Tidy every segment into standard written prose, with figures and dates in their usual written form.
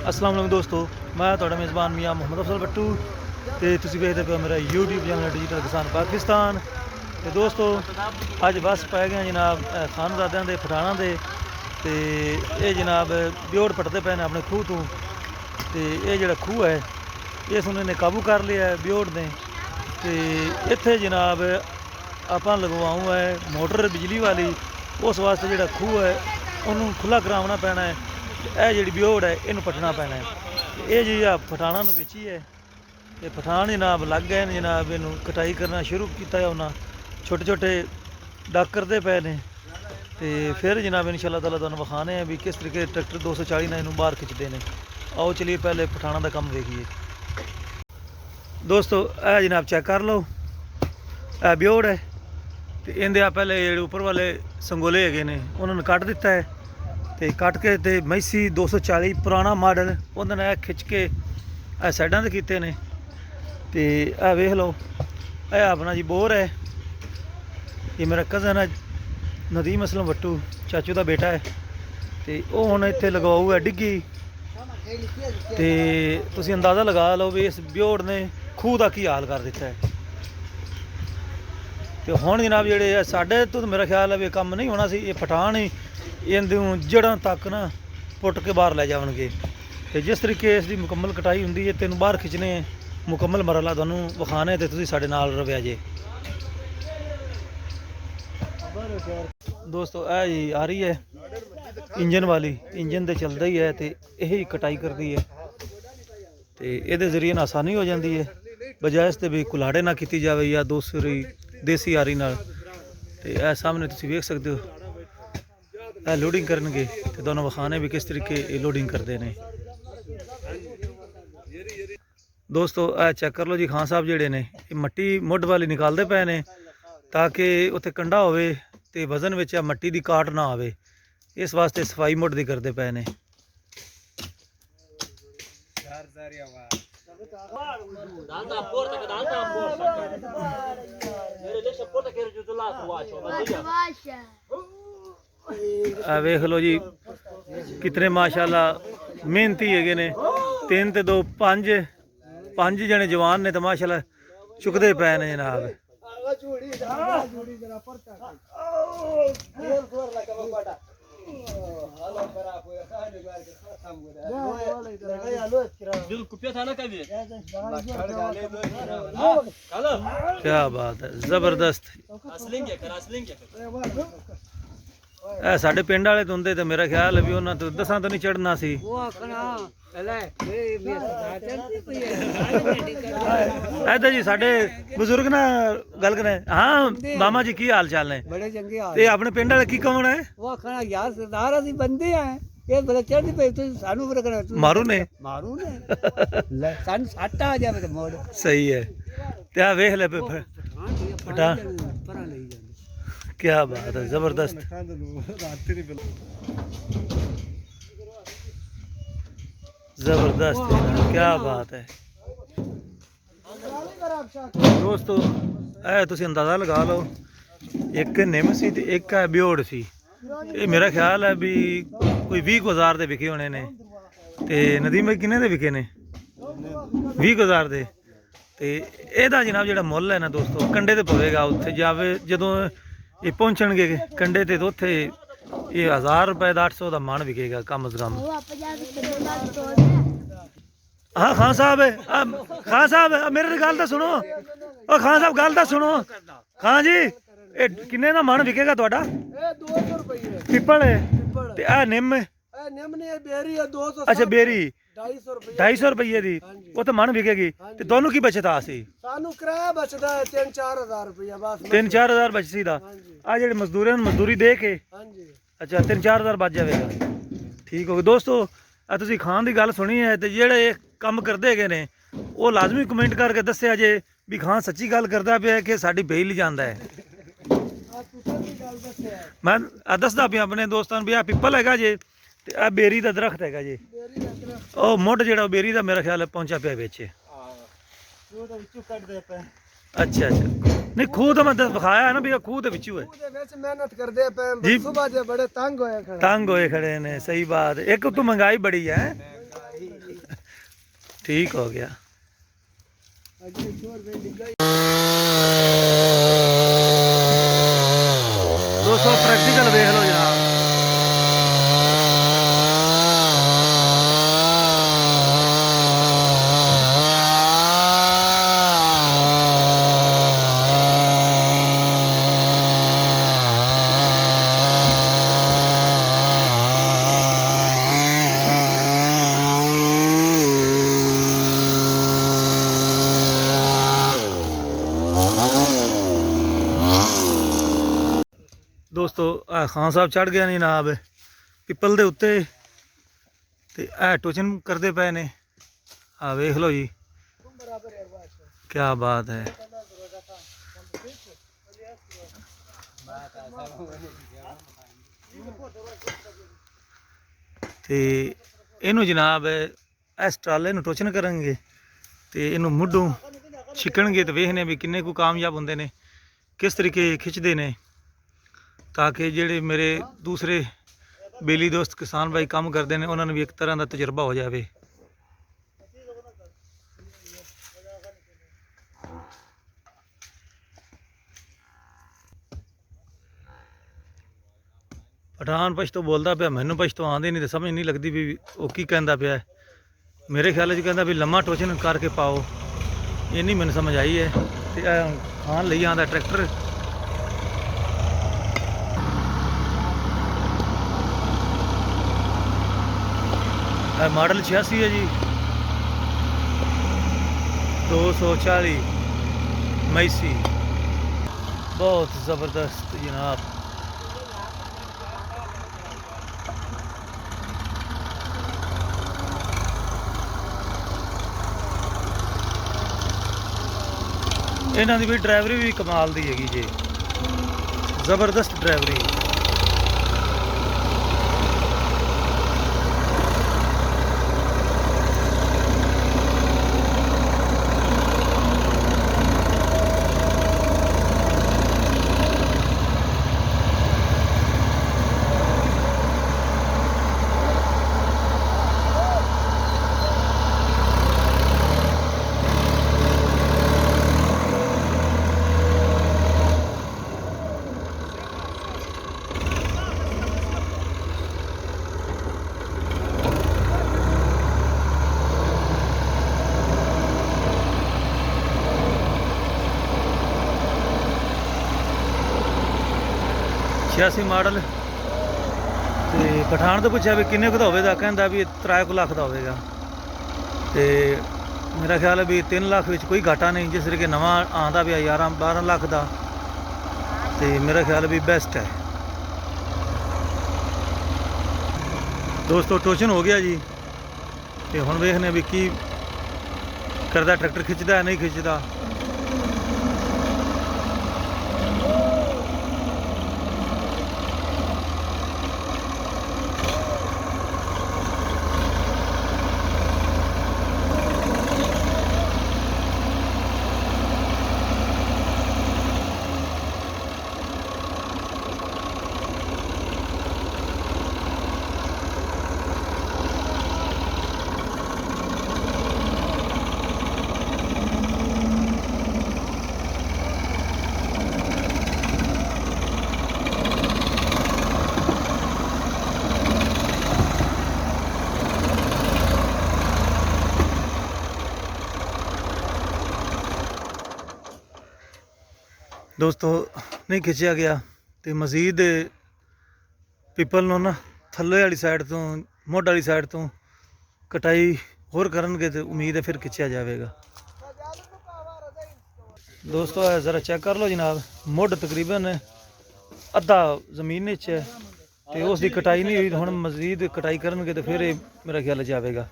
अस्सलाम वालेकुम दोस्तों, मैं तुहाडा मेज़बान मियाँ मुहम्मद अफजल भट्टू ते तुसीं वेखदे पे मेरा यूट्यूब चैनल डिजिटल किसान पाकिस्तान। ते दोस्तों अज बस पै गए जनाब खानजादियां दे पठाणा दे ते ये जनाब ब्योड़ पटदे पे ने अपने खूह तो। ते ये जेह्ड़ा खूह है इस उन्होंने काबू कर लिया है ब्योड़ ने। ते इत्थे जनाब आपां लगवाऊँ है मोटर बिजली वाली, उस वास्ते जेह्ड़ा खूह है उन्होंने खुला करावना पैना है। यह जी ब्योड़ है इनू पटना पैना है। ये जी पठाणा बेची है तो पठान जनाब लग गए हैं जनाब, इनू कटाई करना शुरू किया है उन्हें, छोटे छोटे डक करते पे ने। तो फिर जनाब इंशाअल्लाह ताला तुहानू विखाने हैं भी किस तरीके ट्रैक्टर 240 ना इनू बाहर खिंचते हैं। आओ चलिए पहले पठाणा का काम देखिए दोस्तों। यह जनाब चेक कर लो, यह ब्योड़ है तो इनके पहले जो उपर वाले संगोले है ने उन्होंने कट दिता है। तो कट के तो मैसी 240 पुराना मॉडल उन्होंने खिंच के साइडा से किए ने। तो यह वेख लो, यह अपना जी बोर है, ये मेरा कज़न है नदीम असलम भट्टू चाचू का बेटा है। तो वह हुण इत्थे लगवाऊ है डिग्गी। तो तुसीं अंदाज़ा लगा लो भी इस ब्योड़ ने खूह का की हाल कर दिता है। तो हुण जनाब जेह्ड़े साढ़े तो मेरा ख्याल है भी काम नहीं होना सी, ये पठान ही इनदूं जड़ां तक ना पुट के बाहर लै जावणगे। तो जिस तरीके इसकी मुकम्मल कटाई हुंदी है तेन बाहर खिंचने मुकम्मल मरहला तुहानूं विखाने ते तुसीं साडे नाल रव्या जे दोस्तों। यह जी आ रही है इंजन वाली, इंजन तो चलता ही है तो यही कटाई करती है। तो ये जरिए ना आसानी हो जाती है, बजाय इसते भी कुल्हाड़े ना की जाए या दूसरी देसी आरी नाल। तो यह सामने तुसीं वेख सकते हो, यह लोडिंग करनगे तो दोनों विखाने भी किस तरीके लोडिंग करते हैं दोस्तों। यह चेक कर लो जी, खान साहब जेडे ने मट्टी मुढ़ वाली निकालते पे ने ताकि उत्थे कंडा होवे ते वजन विच मट्टी की काट ना आवे, इस वास्ते सफाई मुढ़ दी करते पे ने। वेख लो जी कितने माशाल्लाह मेहनती है ने, 3 ते 2 5 जने जवान ने तो माशाल्लाह चुकते पे ने जनाब। क्या बात है, जबरदस्त। साडे पिंड वाले तो होंदे तो मेरा ख्याल है भी उन्होंने तो 10 तो नहीं चढ़ना सी। ऐदा जी साडे बजुर्ग ना गल करें। हाँ मामा जी की हाल चाल ने? बड़े चंगे हाल। ते अपने पिंड वाले की कौन है? वो आखना यार सरदार असि बंदे हैं, ये बड़े चढ़दी पे तुम सानू रखना मारू ने ले सन सट आ जावे तो मोड़ सही है। ते आ वेख ले पठान, क्या बात है, जबरदस्त। जबरदस्त क्या बात है दोस्तों। ऐ तुसीं अंदाज़ा लगा लो, एक निम सी ते एक है ब्योड़ सी। ये मेरा ख्याल है भी कोई 20,000 दे विके होने ने। ते नदीम भाई किन्ने दे विके ने? 20,000 दे। ते एदा जनाब जेह्ड़ा मुੱਲ है ना दोस्तों कंडे ते पवेगा उत्थे जावे जदों ये पहुंचणगे कंडे ते, तो उत्थे ये 1000 रुपए का 800 का मन विकेगा कम अज कम। हाँ खान साहब है, खान साहब मेरी गल तो सुनो, खान साहब गल तो सुनो। खान जी ये किन्ने का मन विकेगा तुहाडा? 200 रुपये पिपल है ते आ निम है। निम ने बेरी है 200। अच्छा बेरी 250 रुपये दी वो तो मन विकेगी। ते दोनों की बचत आ सी? सानू किराया बचदा है 3-4 हज़ार रुपया बस। 3-4 हज़ार बचसी दा आ जेह्ड़े मजदूर मजदूरी दे के। अच्छा 3-4 हज़ार बच जाएगा, ठीक हो गया दोस्तों। तुसीं खान की गल सुनी है तो जेह्ड़े कम करते है वो लाजमी कमेंट करके दस्या जे भी खान सच्ची गल करता पे कि साडी बेई ली जांदा है। मैं दसदा पिया अपने दोस्तों भी आ पिपल है जे ते आ बेरी का दरख्त है जे, ओ मुढ़ जेड़ा बेरी का मेरा ख्याल है पहुंचा पिया बिच। अच्छा अच्छा नहीं खूह तो मैं दिखाया है ना भी खूह के विचू है। मेहनत करते पे सुबह जे बड़े तंग होए खड़े ने। सही बात, एक तो महंगाई बड़ी है। ठीक हो गया। दोस्तों प्रैक्टिकल देख लो जनाब। दोस्तों खान साहब चढ़ गया नहीं जनाब पिपल दे उत्ते ते टोचन करते पे ने। वेख लो जी क्या बात है। ते इनू जनाब इस ट्राले नू टोचन करेंगे ते इनू मुड्ढों छिकणगे तो वेखने भी किन्ने को कामयाब होंदे ने, किस तरीके खिंचते ने, ताकि जेडे मेरे दूसरे बेली दोस्त किसान भाई काम करते हैं उन्होंने भी एक तरह का तजुर्बा हो जाए। पठान पछतो बोलता पाया, मैनू पछतो आँदी नहीं तो समझ नहीं लगती भी वो की कहता पाया। मेरे ख्याल कहता भी लम्मा टोचन करके पाओ, ये नहीं मैंने समझ आई है। तो खान ले आंदा ट्रैक्टर। मॉडल 86 है जी, 240 मैसी, बहुत ज़बरदस्त जनाब। इन्हों की भी ड्राइवरी भी कमाल दी हैगी जी, ज़बरदस्त ड्राइवरी। छियासी मॉडल तो पठान तो पूछा भी किन्ने का होगा, कहता भी 3 लाख का होगा। तो मेरा ख्याल है भी 3 लाख में कोई घाटा नहीं, जिस तरीके नवा आता भी 11-12 लाख का, तो मेरा ख्याल भी बेस्ट है। दोस्तों टोचन हो गया जी, तो हुण वेखने भी की करता, ट्रैक्टर खिंचता है नहीं खिंचता। दोस्तों नहीं खिंचा गया तो मजीद पिपल नूं ना थल्ले वाली साइड तो मोढ़ वाली साइड तो कटाई होर करनगे तो उम्मीद है फिर खिंचा जाएगा। दोस्तों ज़रा चेक कर लो जनाब, मोढ़ तकरीबन अद्धा जमीन है तो उसकी कटाई नहीं हुई, हुण मजीद कटाई करनगे तो फिर मेरा ख्याल जाएगा।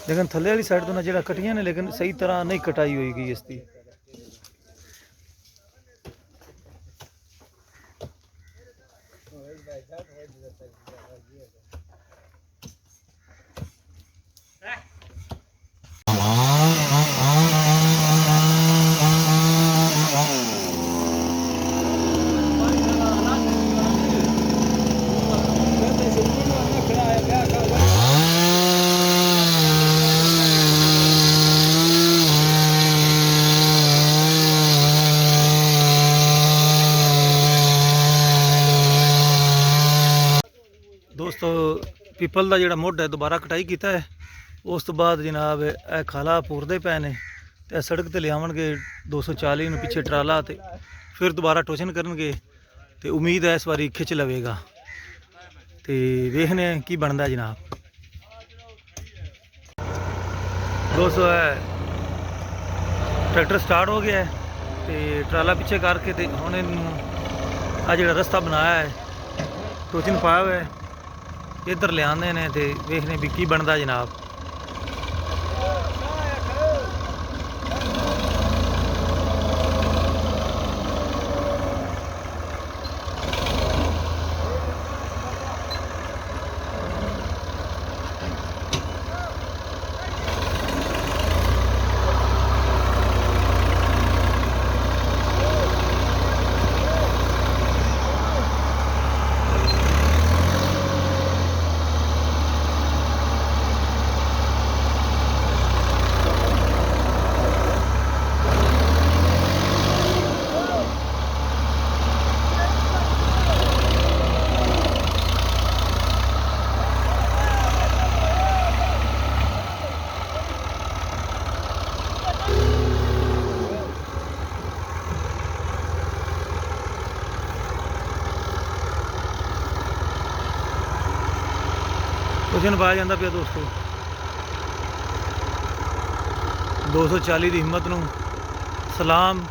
लेकिन थल्ले वाली साइड तो ना जो कटियां ने लेकिन सही तरह नहीं कटाई होगी इसकी। ਦੋਸਤੋ ਪੀਪਲ ਦਾ ਜਿਹੜਾ ਮੁੱਢ ਹੈ ਦੁਬਾਰਾ ਕਟਾਈ ਕੀਤਾ ਹੈ। ਉਸ ਤੋਂ ਬਾਅਦ ਜਨਾਬ ਇਹ ਖਾਲਾ ਪੂਰਦੇ ਪਏ ਨੇ ਤੇ ਸੜਕ ਤੇ ਲਿਆਵਣਗੇ 240 ਨੂੰ ਪਿੱਛੇ ਟਰਾਲਾ ਤੇ ਫਿਰ ਦੁਬਾਰਾ ਟੋਸ਼ਨ ਕਰਨਗੇ ਤੇ ਉਮੀਦ ਹੈ ਇਸ ਵਾਰੀ ਖਿੱਚ ਲਵੇਗਾ ਤੇ ਵੇਖਨੇ ਆ ਕੀ ਬਣਦਾ ਜਨਾਬ। ਦੋਸਤੋ ਟਰੈਕਟਰ ਸਟਾਰਟ ਹੋ ਗਿਆ ਹੈ ਤੇ ਟਰਾਲਾ ਪਿੱਛੇ ਕਰਕੇ ਤੇ ਹੁਣ ਇਹਨੂੰ ਆ ਜਿਹੜਾ ਰਸਤਾ ਬਣਾਇਆ ਹੈ ਟੋਚਨ ਪਾਇਆ ਹੋਇਆ ਹੈ ਇੱਧਰ ਲਿਆਉਂਦੇ ਨੇ ਤੇ ਵੇਖਨੇ ਵੀ ਕੀ ਬਣਦਾ ਜਨਾਬ। ਟੋਚਨ ਪਾਇਆ ਜਾਂਦਾ ਪਿਆ ਦੋਸਤੋ। 240 ਦੀ ਹਿੰਮਤ ਨੂੰ ਸਲਾਮ।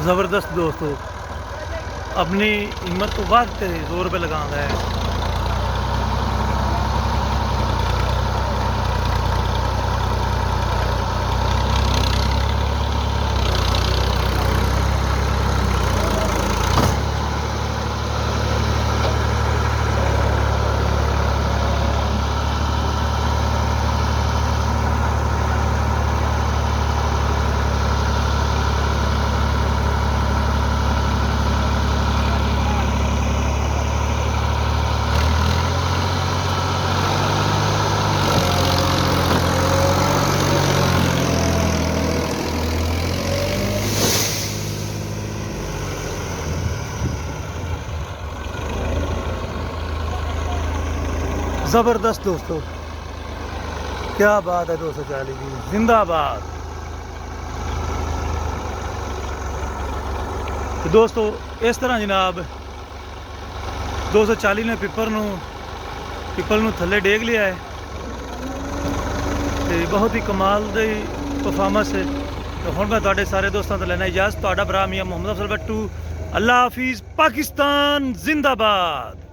ज़बरदस्त दोस्तों अपनी हिम्मत तो बाद जोर पे लगाता है। ज़बरदस्त दोस्तों, क्या बात है 240 की, जिंदाबाद। तो दोस्तों इस तरह जनाब 240 ने पिपल नूं थल्ले डेग लिया है तो बहुत ही कमाल दी परफॉर्मेंस है। तो हुण मैं तुहाडे सारे दोस्तों तो लेना इजाज़त। तुहाडा भरा मियां मोहम्मद अफजल बट्टू। अल्लाह हाफिज़। पाकिस्तान जिंदाबाद।